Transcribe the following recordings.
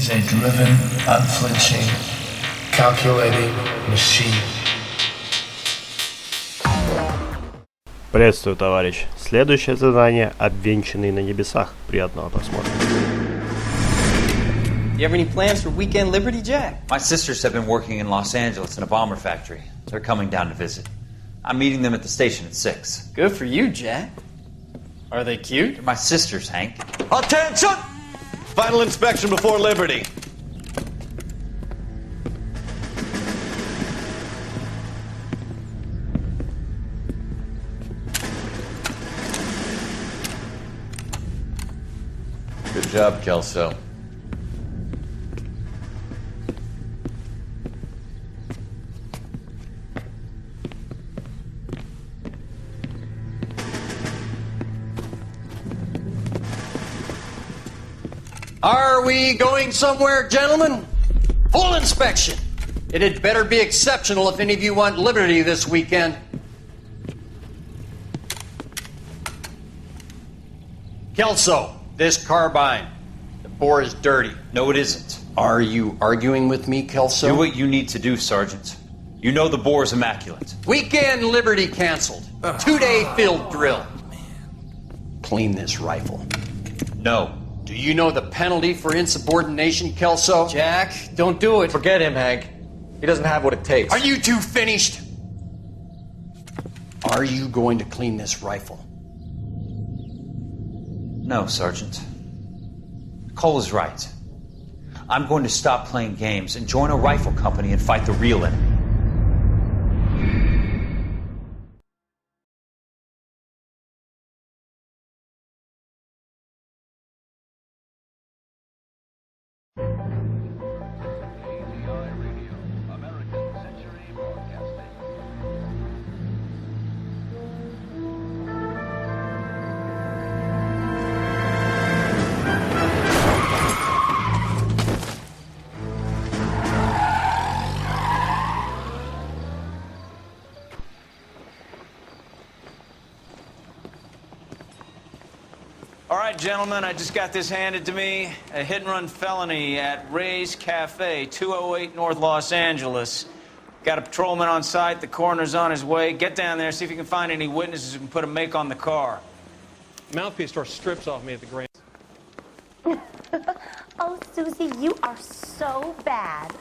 is a driven, unflinching, calculating machine. Приветствую, товарищ. Следующее задание — Обвенчанные на небесах. Приятного просмотра. You have any plans for weekend Liberty, Jack? My sisters have been working in Los Angeles in a bomber factory. They're coming down to visit. I'm meeting them at the station at 6. Good for you, Jack. Are they cute? They're my sisters, Hank. Attention! Final inspection before Liberty. Good job, Kelso. Are we going somewhere, gentlemen? Full inspection. It had better be exceptional if any of you want Liberty this weekend. Kelso, this carbine. The bore is dirty. No, it isn't. Are you arguing with me, Kelso? Do what you need to do, Sergeant. You know the bore is immaculate. Weekend Liberty canceled. 2-day field drill. Clean this rifle. No. Do you know the penalty for insubordination, Kelso? Jack, don't do it. Forget him, Hank. He doesn't have what it takes. Are you two finished? Are you going to clean this rifle? No, Sergeant. Cole is right. I'm going to stop playing games and join a rifle company and fight the real enemy. All right, gentlemen, I just got this handed to me. A hit-and-run felony at Ray's Cafe, 208 North Los Angeles. Got a patrolman on site. The coroner's on his way. Get down there, see if you can find any witnesses who can put a make on the car. Mouthpiece tore strips off me at the Grand. Oh, Susie, you are so bad.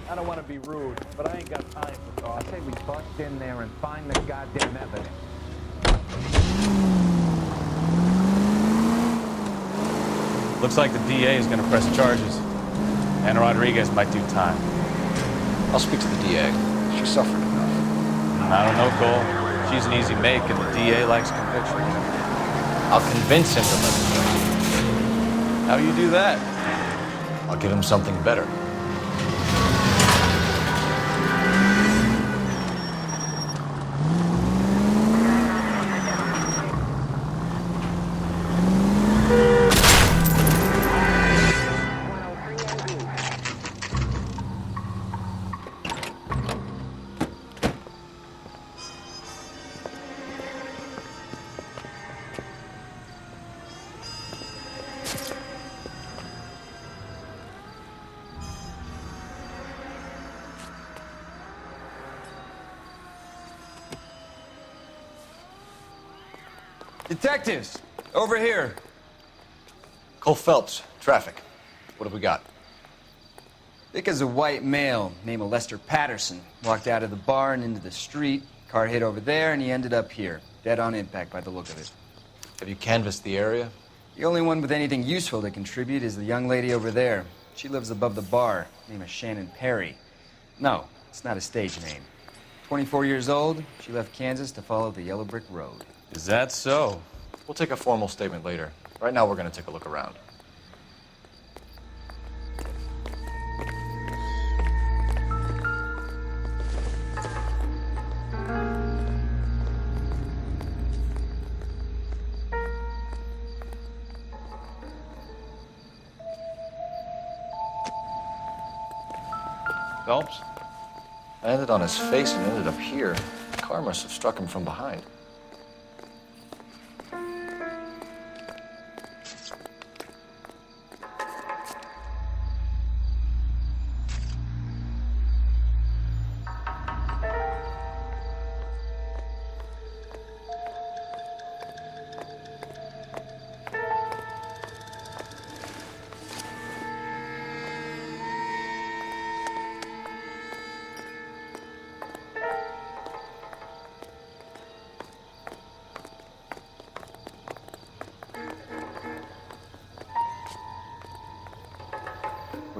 I don't want to be rude, but I ain't got time for talk. I say we bust in there and find the goddamn evidence. Looks like the DA is going to press charges. Anna Rodriguez might do time. I'll speak to the DA. She suffered enough. I don't know, Cole. She's an easy make, and the DA likes conviction. I'll convince him to let me go. How do you do that? I'll give him something better. Detectives, over here. Coul Phelps, traffic. What have we got? Thick as a white male, name of Lester Patterson. Walked out of the bar and into the street. Car hit over there, and he ended up here. Dead on impact by the look of it. Have you canvassed the area? The only one with anything useful to contribute is the young lady over there. She lives above the bar. Name is Shannon Perry. No, it's not a stage name. 24 years old, she left Kansas to follow the yellow brick road. Is that so? We'll take a formal statement later. Right now, we're going to take a look around. Phelps? I landed on his face and ended up here. The car must have struck him from behind.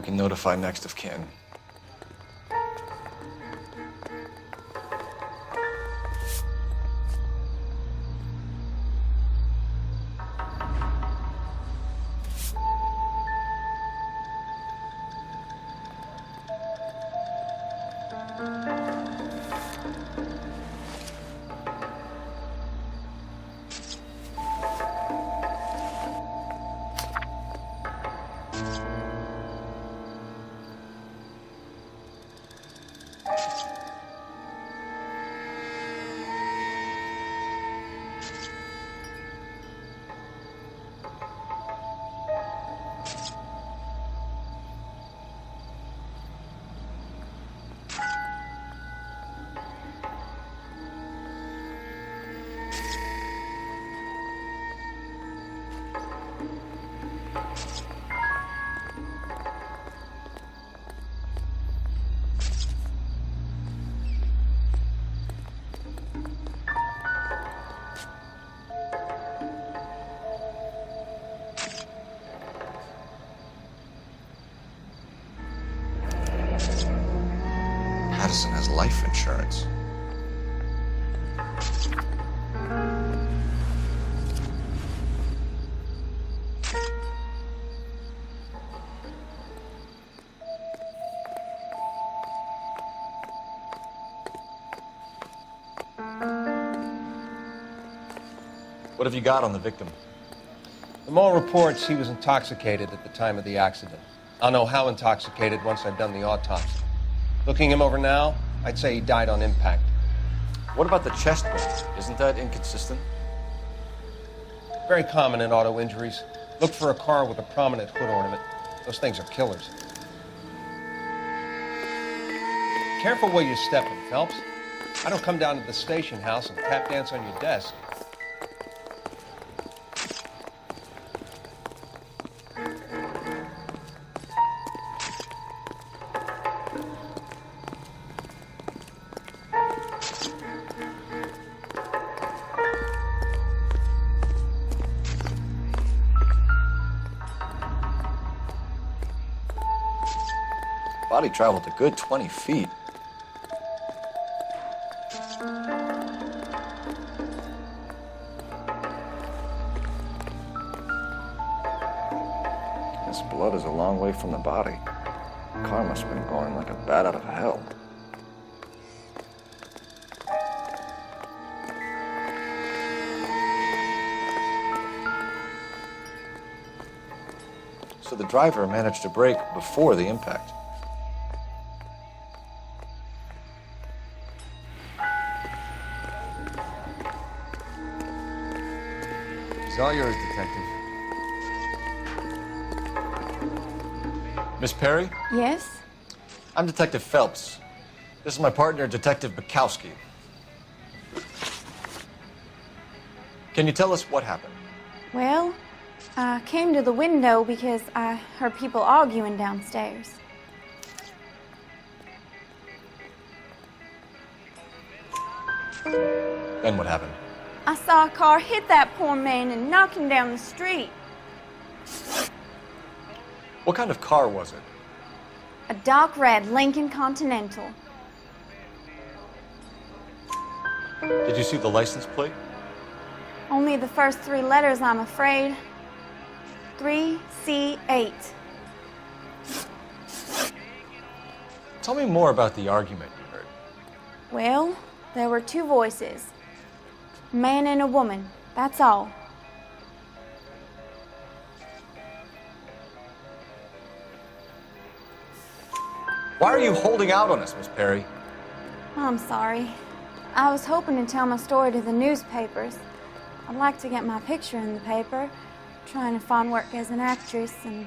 can notify next of kin. Madison has life insurance. What have you got on the victim? From all reports, he was intoxicated at the time of the accident. I'll know how intoxicated once I've done the autopsy. Looking him over now, I'd say he died on impact. What about the chest wound? Isn't that inconsistent? Very common in auto injuries. Look for a car with a prominent hood ornament. Those things are killers. Careful where you're stepping, Phelps. I don't come down to the station house and tap dance on your desk. Body traveled a good 20 feet. This blood is a long way from the body. The car must have been going like a bat out of hell. So the driver managed to brake before the impact. It's all yours, Detective. Miss Perry? Yes? I'm Detective Phelps. This is my partner, Detective Bukowski. Can you tell us what happened? Well, I came to the window because I heard people arguing downstairs. Then what happened? I saw a car hit that poor man and knock him down the street. What kind of car was it? A dark red Lincoln Continental. Did you see the license plate? Only the first three letters, I'm afraid. 3C8. Tell me more about the argument you heard. Well, there were two voices. A man and a woman, that's all. Why are you holding out on us, Miss Perry? I'm sorry. I was hoping to tell my story to the newspapers. I'd like to get my picture in the paper. Trying to find work as an actress, and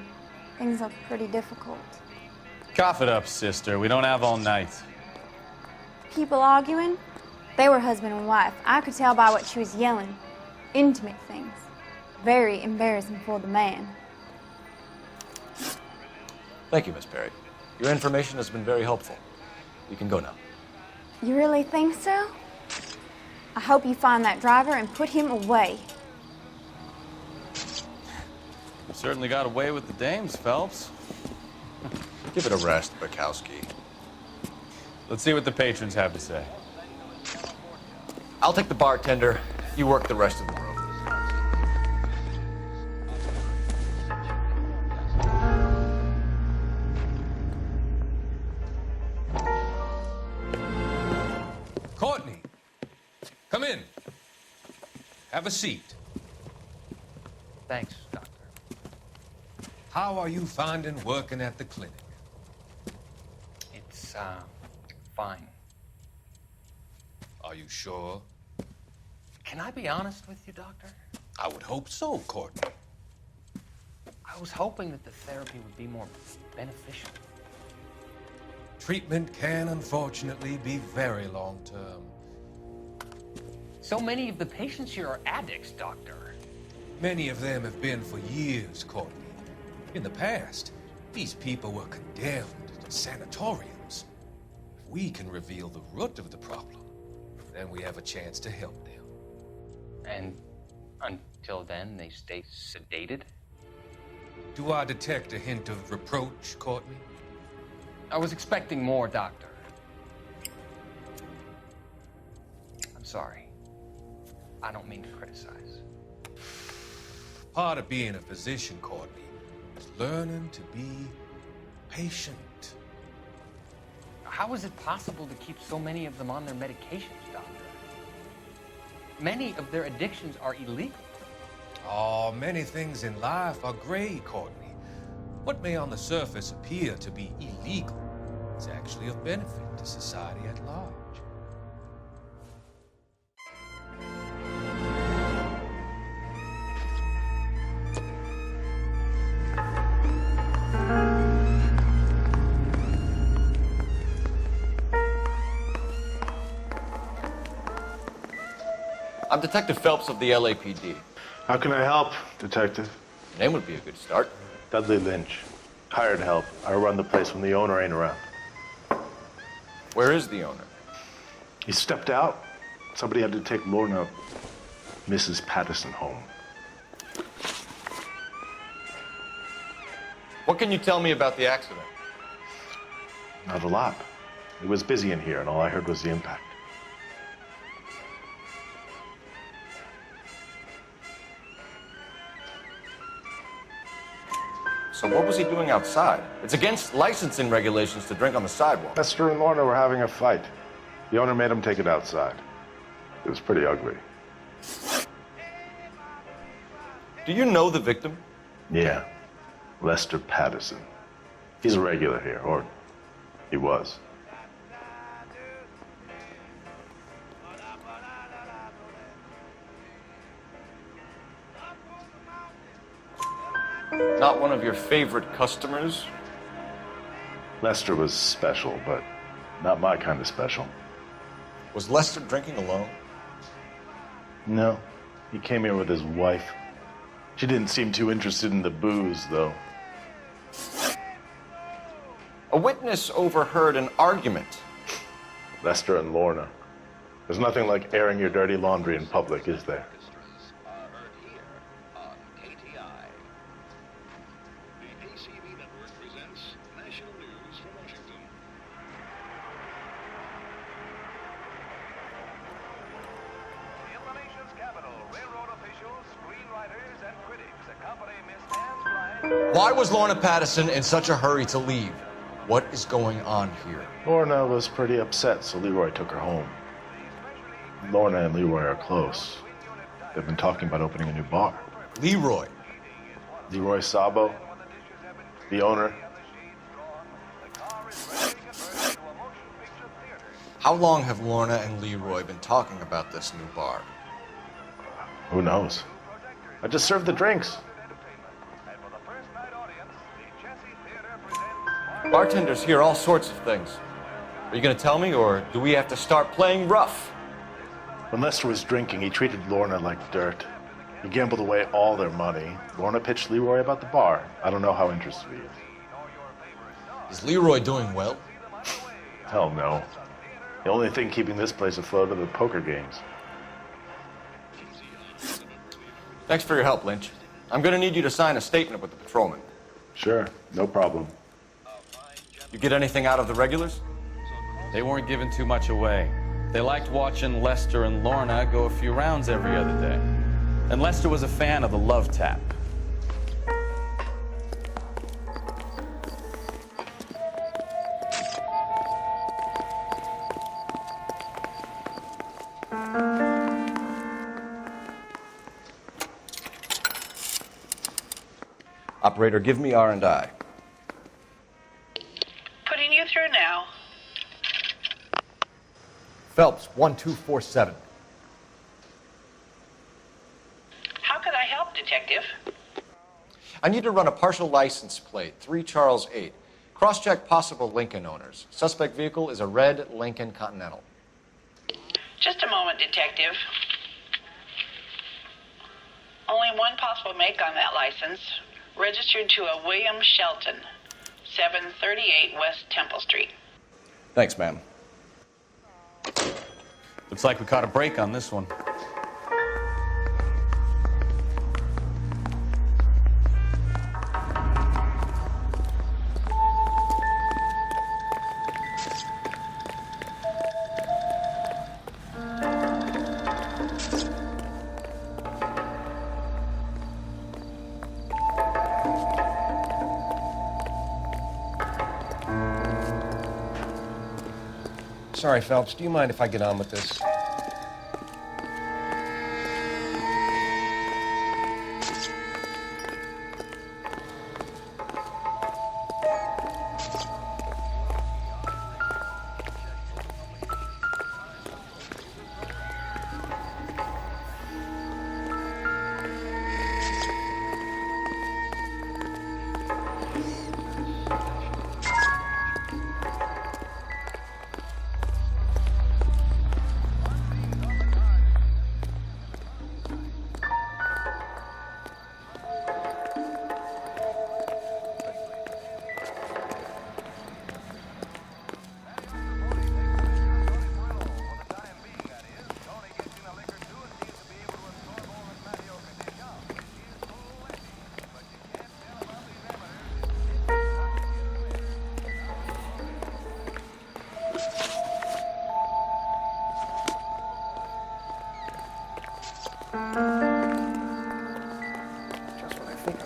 things are pretty difficult. Cough it up, sister. We don't have all night. People arguing? They were husband and wife. I could tell by what she was yelling. Intimate things. Very embarrassing for the man. Thank you, Miss Perry. Your information has been very helpful. You can go now. You really think so? I hope you find that driver and put him away. You certainly got away with the dames, Phelps. Give it a rest, Bukowski. Let's see what the patrons have to say. I'll take the bartender. You work the rest of the room. Courtney, come in. Have a seat. Thanks, Doctor. How are you finding working at the clinic? It's, fine. Are you sure? Can I be honest with you, Doctor? I would hope so, Courtney. I was hoping that the therapy would be more beneficial. Treatment can, unfortunately, be very long-term. So many of the patients here are addicts, Doctor. Many of them have been for years, Courtney. In the past, these people were condemned to sanatoriums. If we can reveal the root of the problem, then we have a chance to help them. And until then, they stay sedated? Do I detect a hint of reproach, Courtney? I was expecting more, Doctor. I'm sorry. I don't mean to criticize. Part of being a physician, Courtney, is learning to be patient. How is it possible to keep so many of them on their medications, Doctor? Many of their addictions are illegal. Oh, many things in life are gray, Courtney. What may on the surface appear to be illegal is actually of benefit to society at large. I'm Detective Phelps of the LAPD. How can I help, Detective? Name would be a good start. Dudley Lynch. Hired help. I run the place when the owner ain't around. Where is the owner? He stepped out. Somebody had to take Lorna, Mrs. Patterson, home. What can you tell me about the accident? Not a lot. It was busy in here, and all I heard was the impact. So what was he doing outside? It's against licensing regulations to drink on the sidewalk. Lester and Lorna were having a fight. The owner made him take it outside. It was pretty ugly. Do you know the victim? Yeah. Lester Patterson. He's a regular here, or he was. Not one of your favorite customers? Lester was special, but not my kind of special. Was Lester drinking alone? No. He came here with his wife. She didn't seem too interested in the booze, though. A witness overheard an argument. Lester and Lorna. There's nothing like airing your dirty laundry in public, is there? Why was Lorna Patterson in such a hurry to leave? What is going on here? Lorna was pretty upset, so Leroy took her home. Lorna and Leroy are close. They've been talking about opening a new bar. Leroy? Leroy Sabo, the owner. How long have Lorna and Leroy been talking about this new bar? Who knows? I just served the drinks. Bartenders hear all sorts of things. Are you going to tell me, or do we have to start playing rough? When Lester was drinking, he treated Lorna like dirt. He gambled away all their money. Lorna pitched Leroy about the bar. I don't know how interested he is. Is Leroy doing well? Hell no. The only thing keeping this place afloat are the poker games. Thanks for your help, Lynch. I'm going to need you to sign a statement with the patrolman. Sure, no problem. You get anything out of the regulars? They weren't giving too much away. They liked watching Lester and Lorna go a few rounds every other day. And Lester was a fan of the love tap. Operator, give me R&I. Putting you through now. Phelps, 1247. How could I help, Detective? I need to run a partial license plate, 3 Charles 8. Cross-check possible Lincoln owners. Suspect vehicle is a red Lincoln Continental. Just a moment, Detective. Only one possible make on that license. Registered to a William Shelton, 738 West Temple Street. Thanks, ma'am. Looks like we caught a break on this one. Sorry, Phelps, do you mind if I get on with this?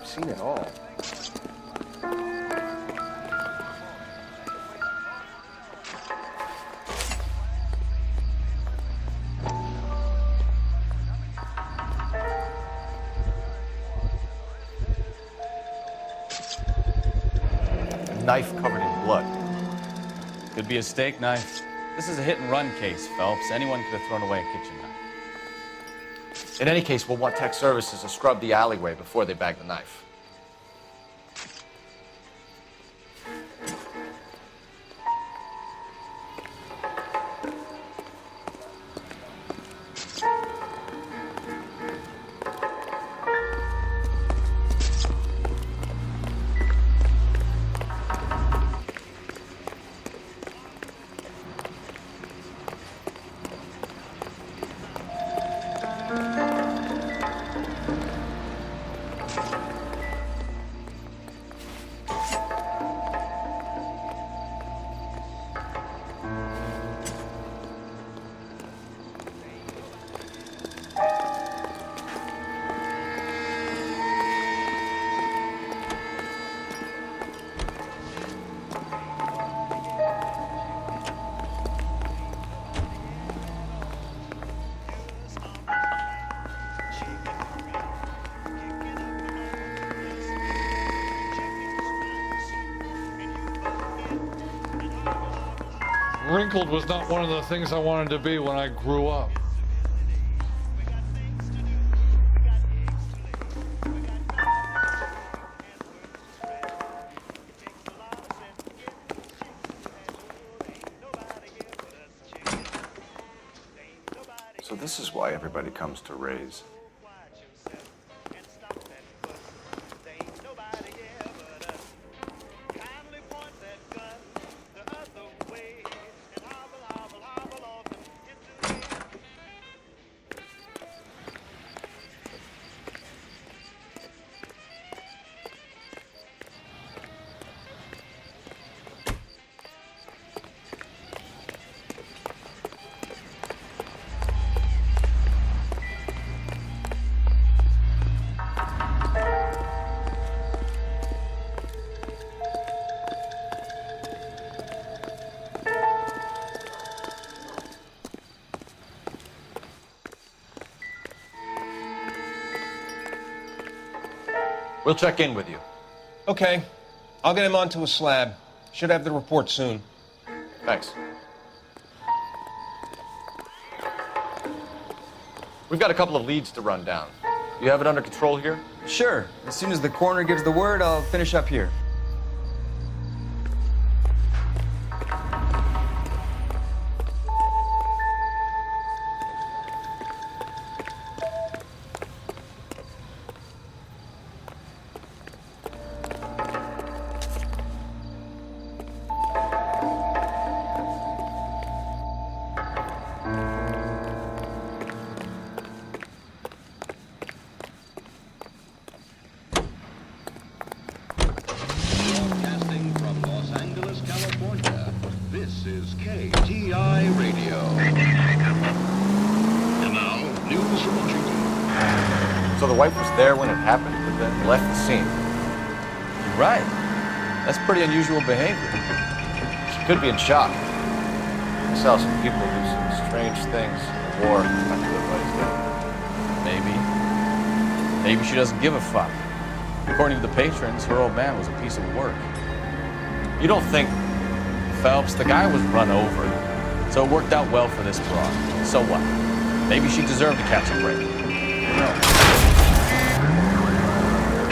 Seen it all. A knife covered in blood. Could be a steak knife. This is a hit-and-run case, Phelps. Anyone could have thrown away a kitchen knife. In any case, we'll want tech services to scrub the alleyway before they bag the knife. Wrinkled was not one of the things I wanted to be when I grew up. So this is why everybody comes to Ray's. We'll check in with you. Okay. I'll get him onto a slab. Should have the report soon. Thanks. We've got a couple of leads to run down. You have it under control here? Sure. As soon as the coroner gives the word, I'll finish up here. Broadcasting from Los Angeles, California, this is KTI Radio. And now, news from Washington. So the wife was there when it happened, but then left the scene. Right. That's pretty unusual behavior. She could be in shock. I saw some people do some strange things in war after their buddies did. Maybe she doesn't give a fuck. According to the patrons, her old man was a piece of work. You don't think... Phelps, the guy was run over. So it worked out well for this broad. So what? Maybe she deserved to catch a break. Who knows?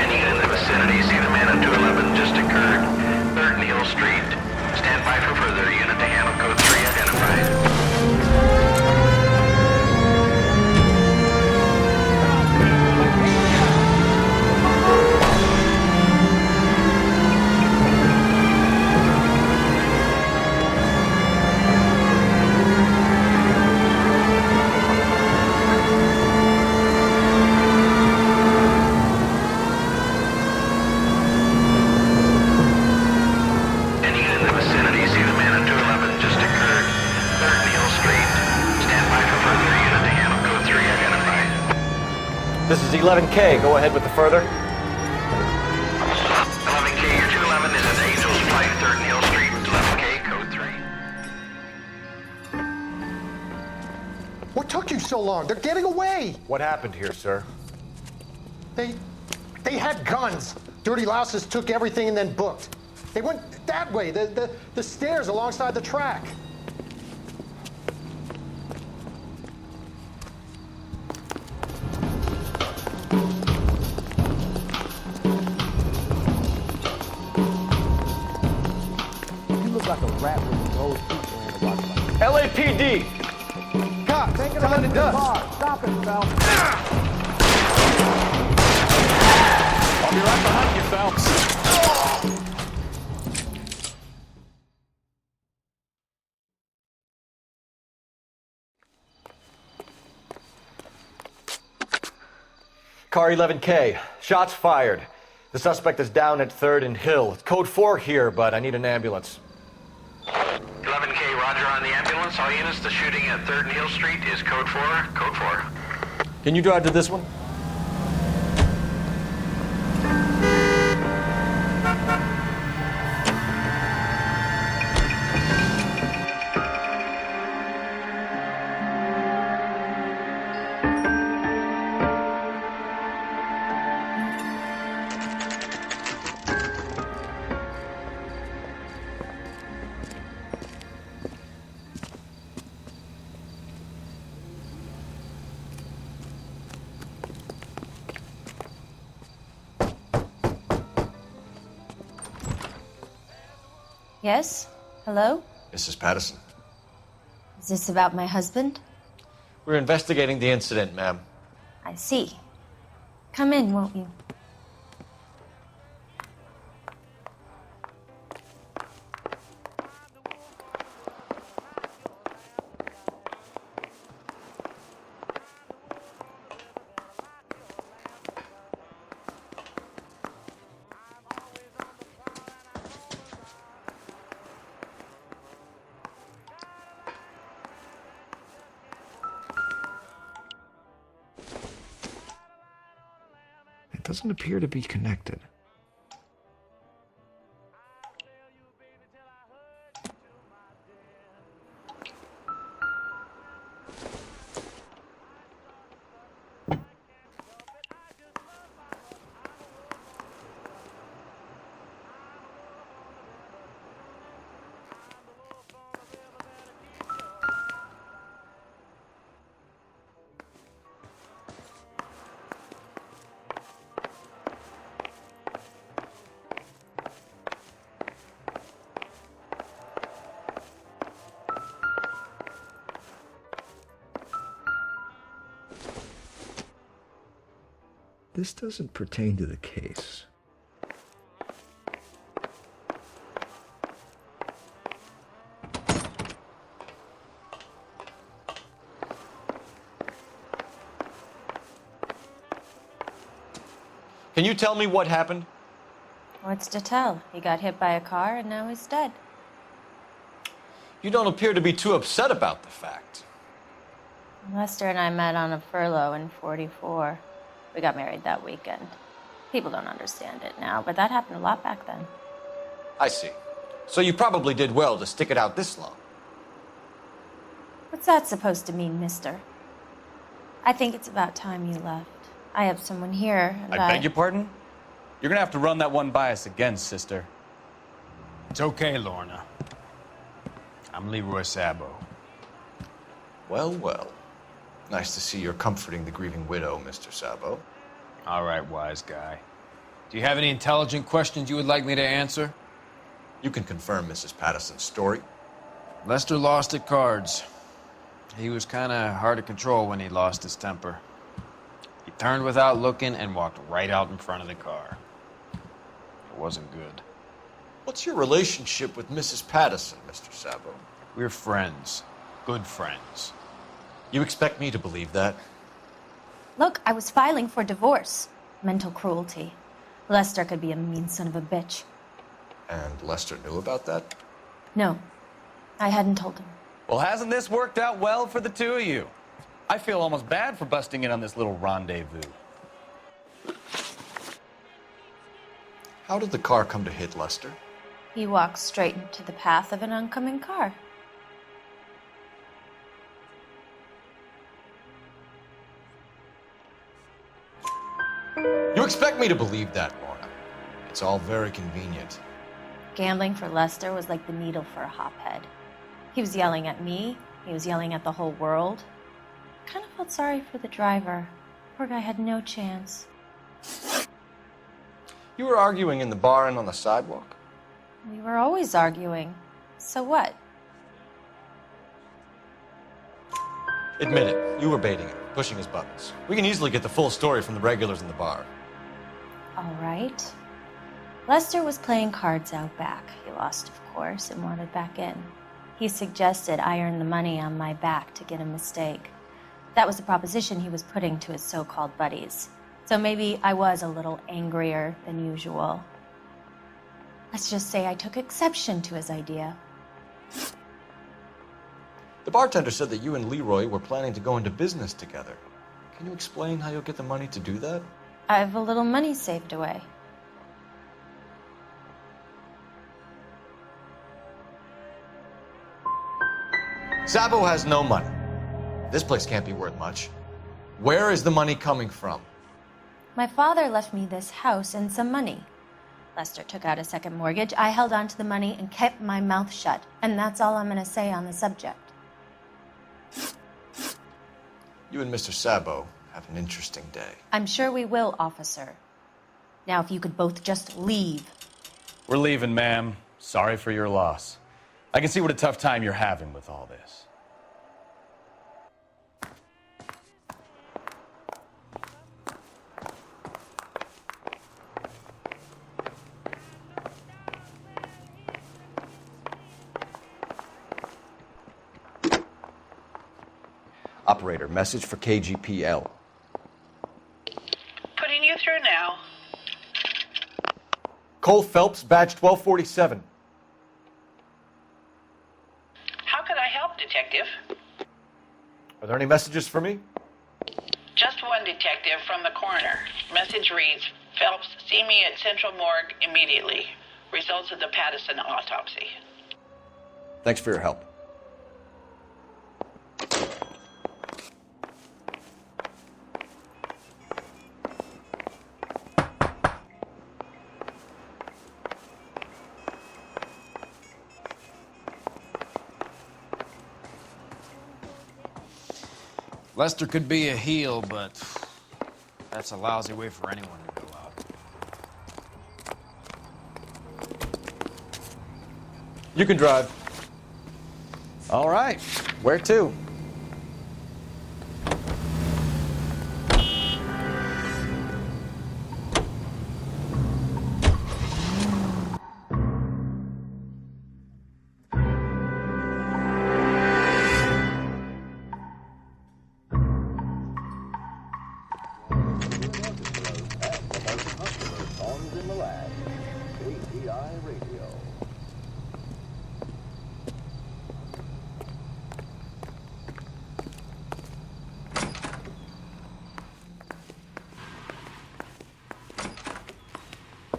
Any in the vicinity, see the man on 211 just occurred. 3rd Neal Street. Stand by for further. Unit to handle code 3 identified. This is 11K. Go ahead with the further. 11K, your 211 is at Angel's Flight, 3rd Neal Street, 11K, code 3. What took you so long? They're getting away. What happened here, sir? They had guns. Dirty louses took everything and then booked. They went that way, the stairs alongside the track. Like a rat with those people in the watch. LAPD! Cop, take it out of the dust. Stop it, Phelps. I'll be right behind you, Phelps. Car 11K. Shots fired. The suspect is down at 3rd and Hill. It's code 4 here, but I need an ambulance. 11K, roger on the ambulance. All units, the shooting at 3rd Neal Street is code 4, code 4. Can you drive to this one? Yes? Hello? Mrs. Patterson. Is this about my husband? We're investigating the incident, ma'am. I see. Come in, won't you? It doesn't appear to be connected. This doesn't pertain to the case. Can you tell me what happened? What's to tell? He got hit by a car and now he's dead. You don't appear to be too upset about the fact. Lester and I met on a furlough in '44. We got married that weekend. People don't understand it now, but that happened a lot back then. I see. So you probably did well to stick it out this long. What's that supposed to mean, mister? I think it's about time you left. I have someone here, and I beg your pardon? You're gonna have to run that one by us again, sister. It's okay, Lorna. I'm Leroy Sabo. Well, well. Nice to see you're comforting the grieving widow, Mr. Sabo. All right, wise guy. Do you have any intelligent questions you would like me to answer? You can confirm Mrs. Patterson's story. Lester lost at cards. He was kind of hard to control when he lost his temper. He turned without looking and walked right out in front of the car. It wasn't good. What's your relationship with Mrs. Patterson, Mr. Sabo? We're friends. Good friends. You expect me to believe that? Look, I was filing for divorce. Mental cruelty. Lester could be a mean son of a bitch. And Lester knew about that? No, I hadn't told him. Well, hasn't this worked out well for the two of you? I feel almost bad for busting in on this little rendezvous. How did the car come to hit Lester? He walked straight into the path of an oncoming car. You expect me to believe that, Lorna? It's all very convenient. Gambling for Lester was like the needle for a hophead. He was yelling at me. He was yelling at the whole world. I kind of felt sorry for the driver. Poor guy had no chance. You were arguing in the bar and on the sidewalk? We were always arguing. So what? Admit it, you were baiting him, pushing his buttons. We can easily get the full story from the regulars in the bar. All right. Lester was playing cards out back. He lost, of course, and wanted back in. He suggested I earn the money on my back to get a mistake. That was the proposition he was putting to his so-called buddies. So maybe I was a little angrier than usual. Let's just say I took exception to his idea. The bartender said that you and Leroy were planning to go into business together. Can you explain how you'll get the money to do that? I have a little money saved away. Sabo has no money. This place can't be worth much. Where is the money coming from? My father left me this house and some money. Lester took out a second mortgage. I held on to the money and kept my mouth shut. And that's all I'm going to say on the subject. You and Mr. Sabo have an interesting day. I'm sure we will, officer. Now, if you could both just leave. We're leaving, ma'am. Sorry for your loss. I can see what a tough time you're having with all this. Operator, message for KGPL. Putting you through now. Coul Felps, badge 1247. How could I help, Detective? Are there any messages for me? Just one detective from the coroner. Message reads, Phelps, see me at Central Morgue immediately. Results of the Patterson autopsy. Thanks for your help. Lester could be a heel, but that's a lousy way for anyone to go out. You can drive. All right. Where to? Sounds in the lab. KTI Radio.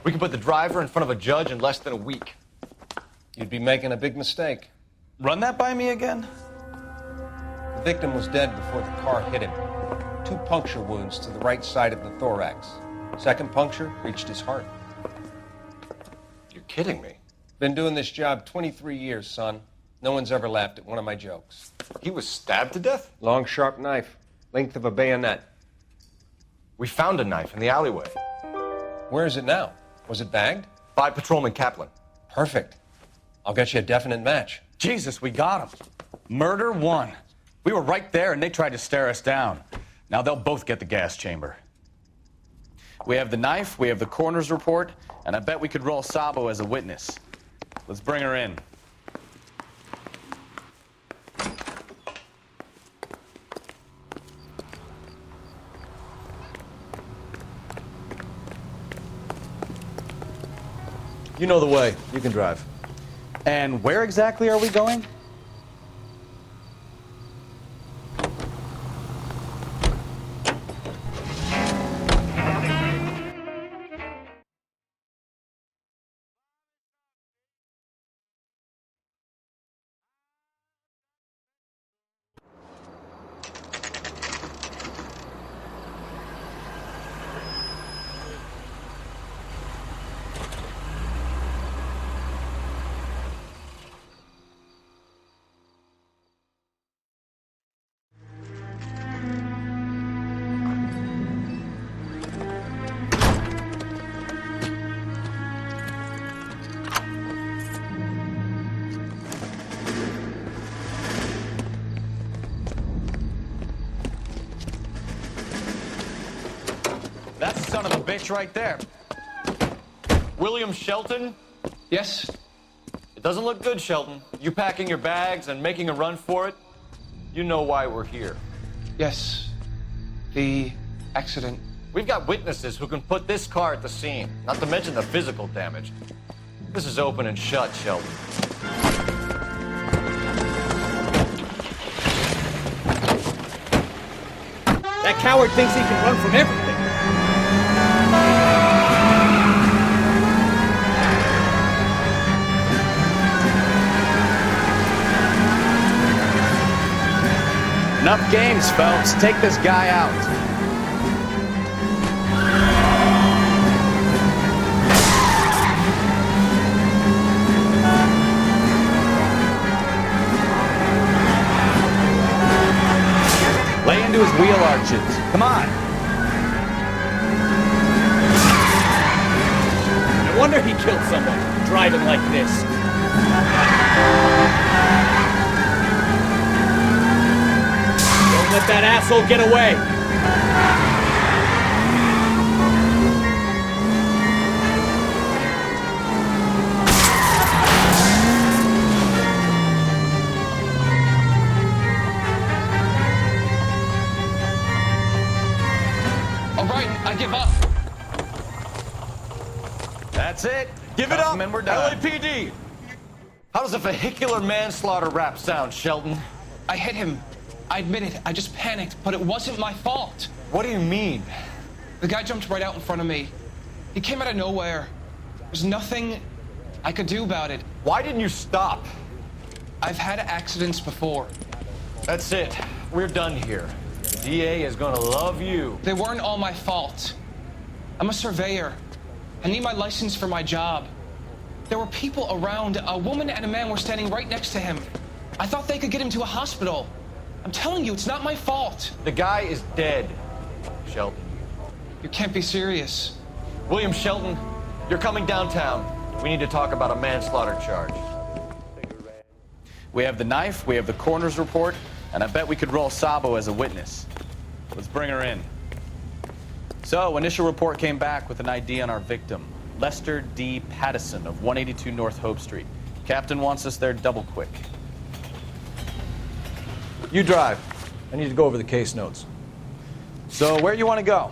We can put the driver in front of a judge in less than a week. You'd be making a big mistake. Run that by me again? The victim was dead before the car hit him. 2 puncture wounds to the right side of the thorax. Second puncture reached his heart. You're kidding me. Been doing this job 23 years, son. No one's ever laughed at one of my jokes. He was stabbed to death? Long, sharp knife. Length of a bayonet. We found a knife in the alleyway. Where is it now? Was it bagged? By Patrolman Kaplan. Perfect. I'll get you a definite match. Jesus, we got him. Murder 1. We were right there and they tried to stare us down. Now they'll both get the gas chamber. We have the knife, we have the coroner's report, and I bet we could roll Sabo as a witness. Let's bring her in. You know the way. You can drive. And where exactly are we going? That's the son of a bitch right there. William Shelton? Yes? It doesn't look good, Shelton. You packing your bags and making a run for it? You know why we're here. Yes. The accident. We've got witnesses who can put this car at the scene, not to mention the physical damage. This is open and shut, Shelton. That coward thinks he can run from everything. Enough games, Phelps. Take this guy out. Lay into his wheel arches. Come on. No wonder he killed someone, driving like this. Don't let that asshole get away. All right, I give up. That's it. Give it up. And we're done. LAPD. How does a vehicular manslaughter rap sound, Shelton? I hit him. I admit it. I just panicked, but it wasn't my fault. What do you mean? The guy jumped right out in front of me. He came out of nowhere. There's nothing I could do about it. Why didn't you stop? I've had accidents before. That's it. We're done here. The DA is gonna love you. They weren't all my fault. I'm a surveyor. I need my license for my job. There were people around. A woman and a man were standing right next to him. I thought they could get him to a hospital. I'm telling you, it's not my fault. The guy is dead, Shelton. You can't be serious. William Shelton, you're coming downtown. We need to talk about a manslaughter charge. We have the knife, we have the coroner's report, and I bet we could roll Sabo as a witness. Let's bring her in. So, initial report came back with an ID on our victim, Lester D. Pattison of 182 North Hope Street. Captain wants us there double quick. You drive. I need to go over the case notes. So, where you want to go?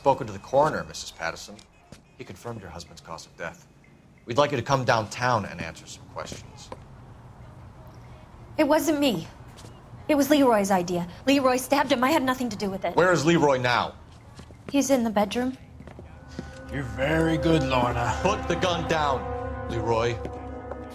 spoken to the coroner, Mrs. Patterson. He confirmed your husband's cause of death. We'd like you to come downtown and answer some questions. It wasn't me. It was Leroy's idea. Leroy stabbed him. I had nothing to do with it. Where is Leroy now? He's in the bedroom. You're very good, Lorna. Put the gun down, Leroy.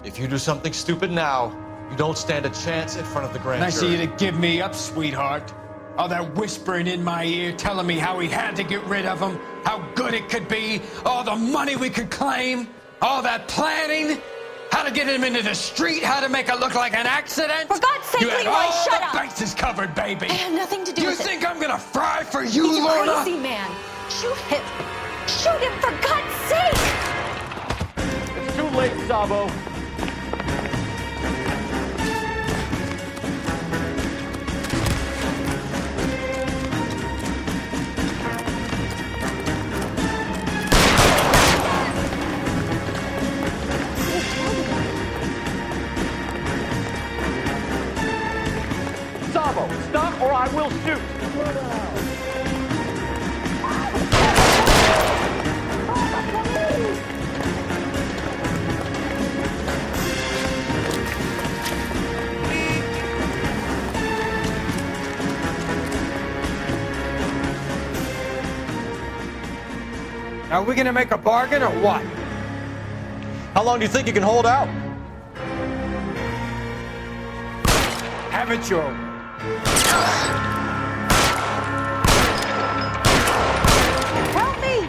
If you do something stupid now, you don't stand a chance in front of the grand Nice of jury. you to give me up, sweetheart. All that whispering in my ear, telling me how we had to get rid of him, how good it could be, all the money we could claim, all that planning, how to get him into the street, how to make it look like an accident. For God's sake, you had Leroy, all shut the up. bases covered, baby. I had nothing to do you with it. You think I'm gonna fry for you, He's Lorna? a crazy man. Shoot him. Shoot him, for God's sake. It's too late, Sabo. Sabo, stop or I will shoot. Are we gonna make a bargain or what? How long do you think you can hold out? Have it your way. Help me.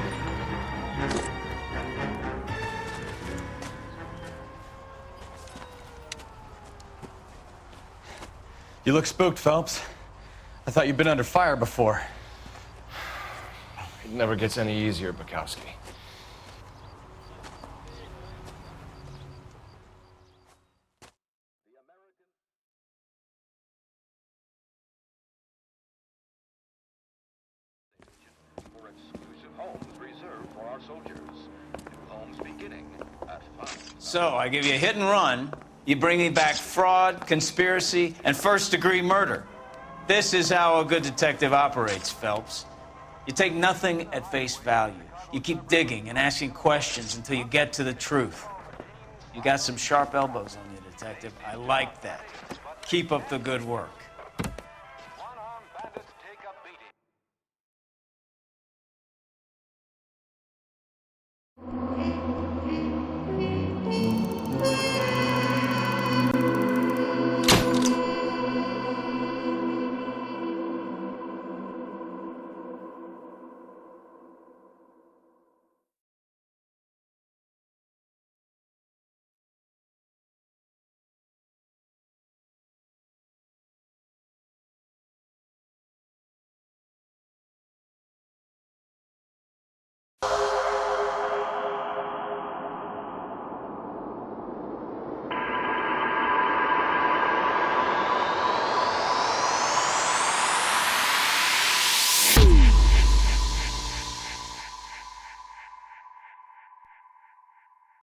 You look spooked, Phelps. I thought you'd been under fire before. It never gets any easier, Bukowski. For exclusive homes reserved for our soldiers. New homes beginning at 5. So, I give you a hit and run. You bring me back fraud, conspiracy, and first-degree murder. This is how a good detective operates, Phelps. You take nothing at face value. You keep digging and asking questions until you get to the truth. You got some sharp elbows on you, detective. I like that. Keep up the good work.